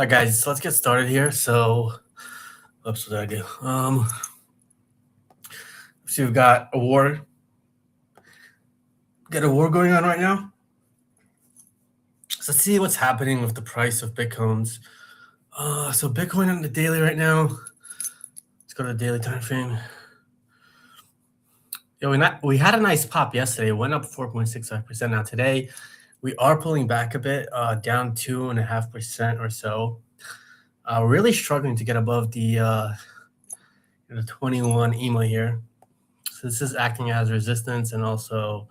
All right, guys, so let's get started here. So, oops, what did I do? So we've got a war. Got a war going on right now. So let's see what's happening with the price of Bitcoins. So Bitcoin on the daily right now. Let's go to the daily time frame. Yeah, we had a nice pop yesterday. It went up 4.65%. Now today, we are pulling back a bit, down 2.5% or so. We're really struggling to get above the 21 EMA here. So this is acting as resistance, and also,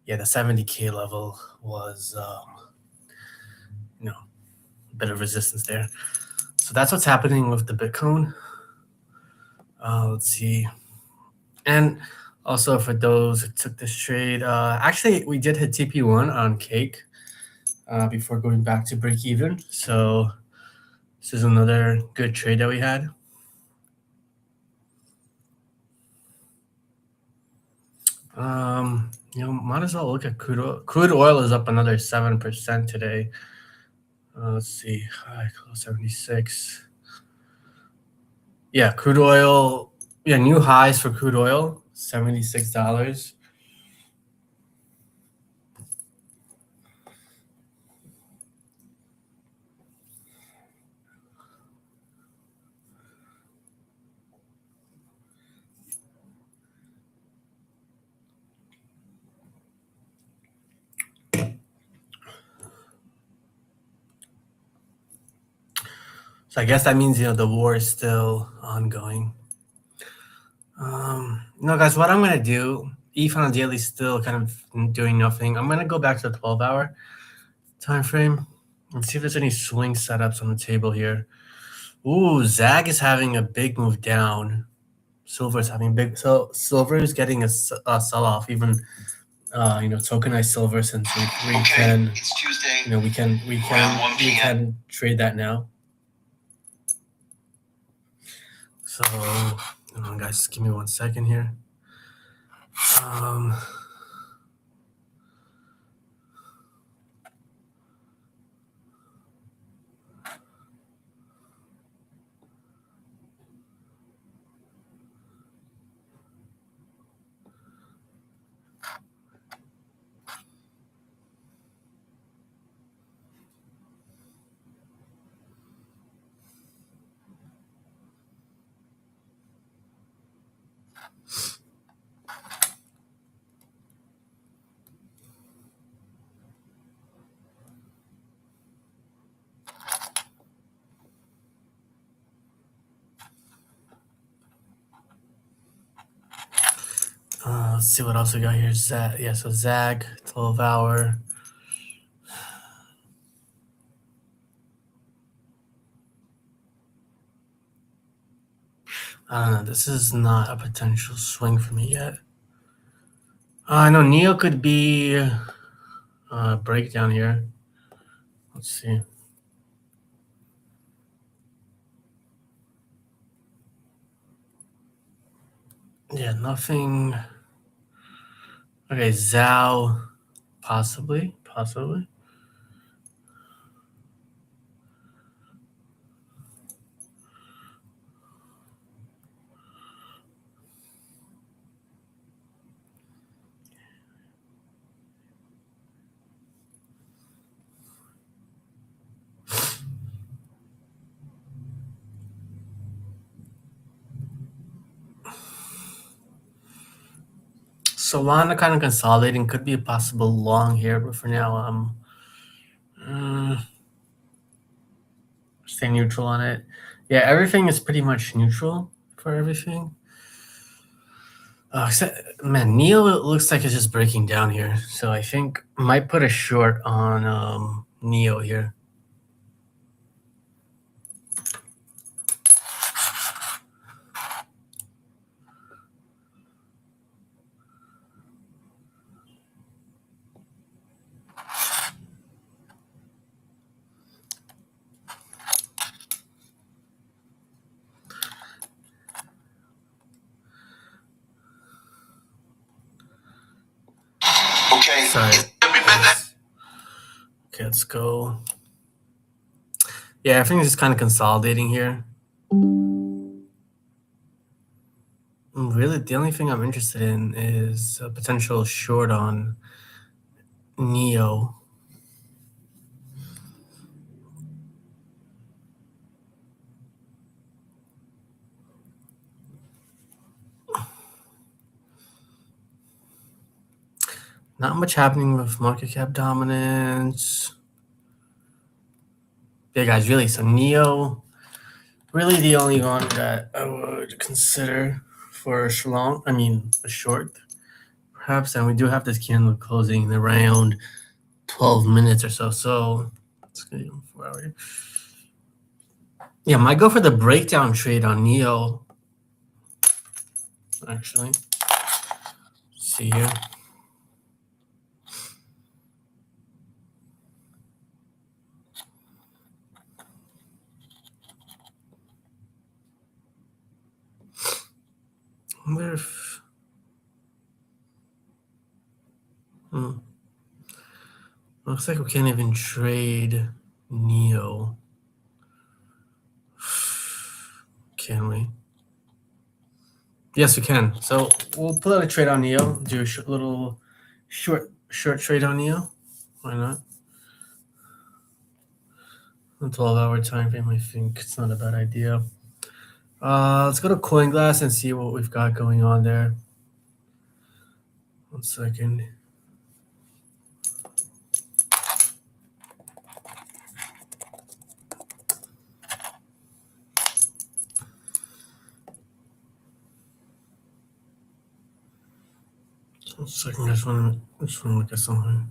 yeah, the 70K level was, a bit of resistance there. So that's what's happening with the Bitcoin. Let's see. And also for those who took this trade, actually we did hit TP1 on Cake before going back to break even. So this is another good trade that we had. Might as well look at crude oil. Crude oil is up another 7% today. Let's see, high close 76. Yeah, crude oil. Yeah, new highs for crude oil, $76. So I guess that means the war is still ongoing. Guys, what I'm gonna do, ETH on the daily still kind of doing nothing. I'm gonna go back to the 12-hour time frame and see if there's any swing setups on the table here. Ooh, ZAG is having a big move down. Silver is having big. So silver is getting a sell-off. Even tokenized silver, since we can. It's Tuesday. We can trade that now. So, hold on, guys, give me 1 second here. Let's see what else we got here. So ZAG, 12-hour. This is not a potential swing for me yet. I know NEO could be a breakdown here. Let's see. Yeah, nothing. Okay, Zhao, possibly. Solana kind of consolidating, could be a possible long here, but for now, stay neutral on it. Yeah, everything is pretty much neutral for everything. Man, NEO looks like it's just breaking down here, so I think I might put a short on NEO here. Sorry. Okay, let's go. Yeah, everything's just kind of consolidating here. Really, the only thing I'm interested in is a potential short on Neo. Not much happening with market cap dominance. Yeah, guys, really. So Neo, really the only one that I would consider for a long. I mean, a short, perhaps. And we do have this candle closing in around 12 minutes or so. So let's get 4 hour. Yeah, might go for the breakdown trade on Neo. Actually, see here. I wonder if. Looks like we can't even trade Neo. Can we? Yes, we can. So we'll pull out a trade on Neo. Do a little short trade on Neo. Why not? A 12-hour time frame. I think it's not a bad idea. Let's go to CoinGlass and see what we've got going on there. 1 second. I just want to look at something.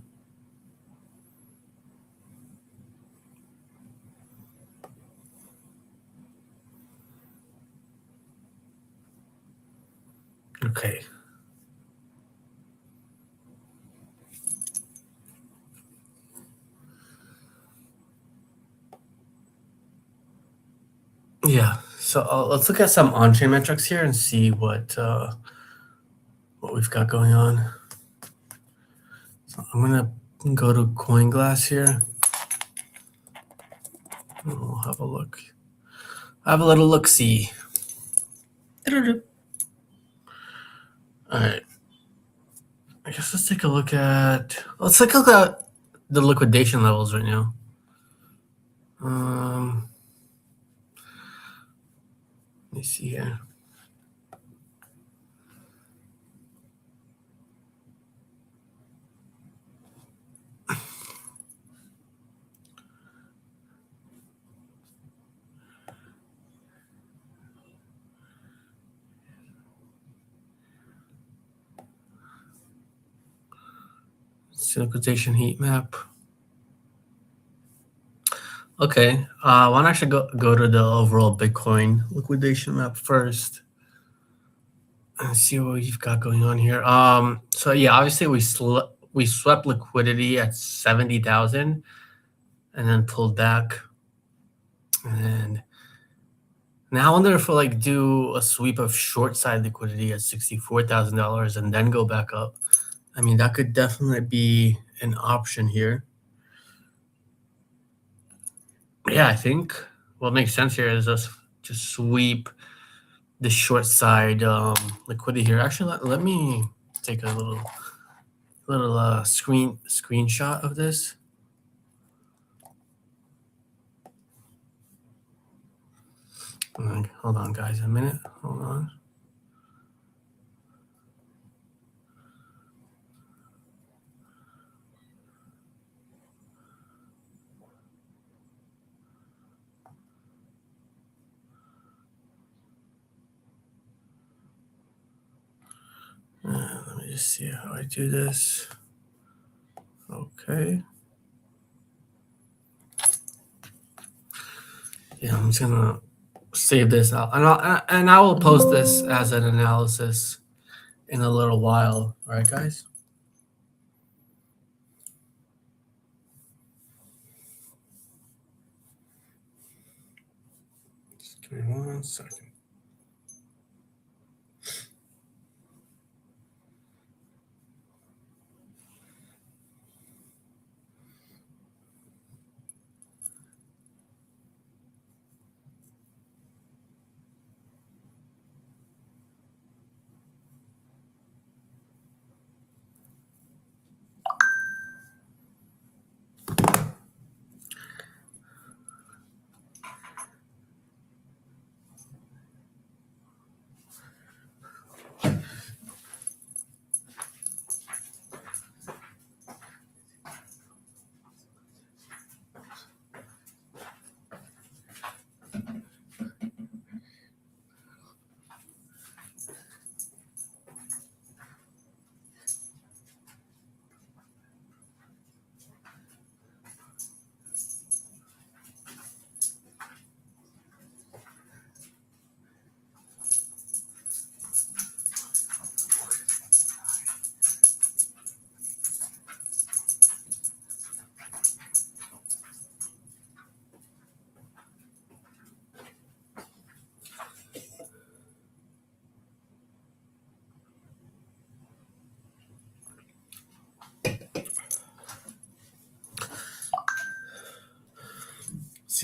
Okay. Yeah. So let's look at some on-chain metrics here and see what we've got going on. So I'm gonna go to CoinGlass here. We'll have a look. Have a little look-see. All right. I guess let's take a look at. Let's take a look at the liquidation levels right now. Let me see here. Liquidation heat map. Okay. I want to actually go to the overall Bitcoin liquidation map first and see what we've got going on here. So yeah, obviously we swept liquidity at 70,000 and then pulled back. And now I wonder if we'll like do a sweep of short side liquidity at $64,000 and then go back up. I mean, that could definitely be an option here. Yeah, I think what makes sense here is us to sweep the short side liquidity here. Actually, let me take a little screenshot of this. Hold on, guys, a minute. Hold on. Let me just see how I do this. Okay. Yeah, I'm just gonna save this out, and I will post this as an analysis in a little while. All right, guys. Just give me 1 second.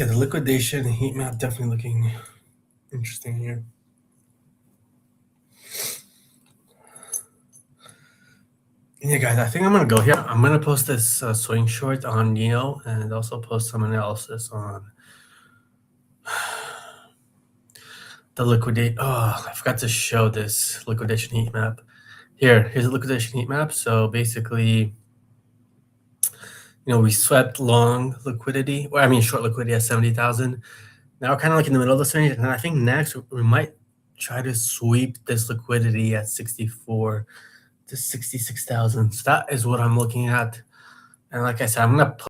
Yeah, the liquidation heat map definitely looking interesting here. Yeah, guys, I think I'm gonna go here. I'm gonna post this swing short on Neo and also post some analysis on the liquidate. Oh, I forgot to show this liquidation heat map. Here's a liquidation heat map. So basically, we swept long liquidity, or I mean short liquidity at 70,000. Now we're kind of like in the middle of this range, and I think next we might try to sweep this liquidity at 64 to 66,000. So that is what I'm looking at. And like I said, I'm gonna